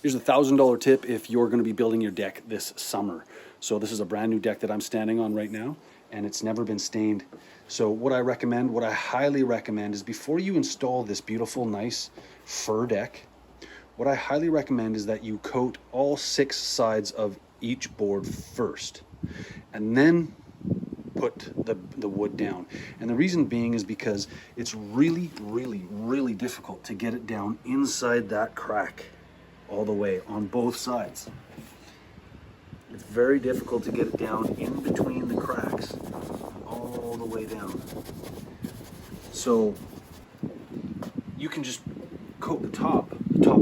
Here's a $1,000 tip if you're going to be building your deck this summer. So this is a brand new deck that I'm standing on right now, and it's never been stained. So what I highly recommend is before you install this beautiful, nice fir deck, what I highly recommend is that you coat all 6 sides of each board first, and then put the wood down. And the reason being is because it's really, really, really difficult to get it down inside that crack all the way on both sides. It's very difficult to get it down in between the cracks all the way down. So you can just coat the top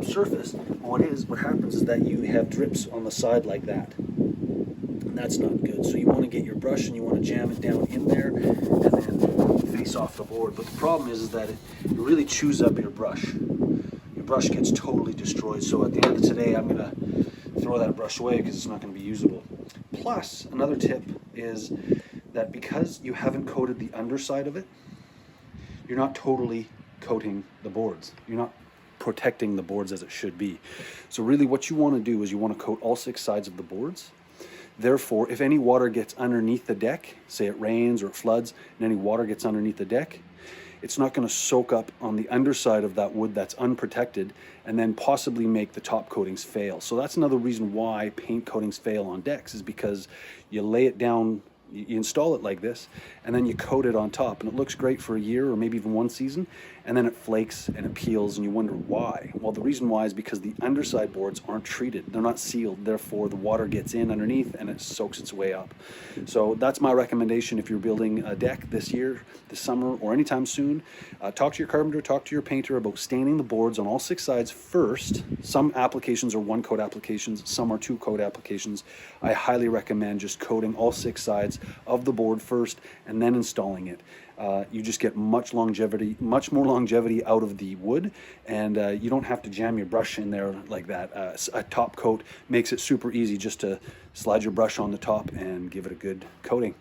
surface. What happens is that you have drips on the side like that. And that's not good. So you want to get your brush and you want to jam it down in there and then face off the board. But the problem is that it really chews up your brush. Your brush gets totally destroyed. So at the end of today, I'm going to throw that brush away because it's not going to be usable. Plus, another tip is that because you haven't coated the underside of it, you're not totally coating the boards. You're not protecting the boards as it should be. So really what you want to do is you want to coat all 6 sides of the boards. Therefore, if any water gets underneath the deck, say it rains or it floods, and any water gets underneath the deck, it's not going to soak up on the underside of that wood that's unprotected and then possibly make the top coatings fail. So that's another reason why paint coatings fail on decks, is because you lay it down, you install it like this, and then you coat it on top, and it looks great for a year or maybe even 1 season, and then it flakes and it peels, and you wonder why. Well, the reason why is because the underside boards aren't treated. They're not sealed. Therefore, the water gets in underneath and it soaks its way up. So that's my recommendation if you're building a deck this year, this summer, or anytime soon. Talk to your carpenter, talk to your painter about staining the boards on all 6 sides first. Some applications are 1-coat applications, some are 2-coat applications. I highly recommend just coating all 6 sides of the board first and then installing it. You just get much more longevity out of the wood, and you don't have to jam your brush in there like that. A top coat makes it super easy just to slide your brush on the top and give it a good coating.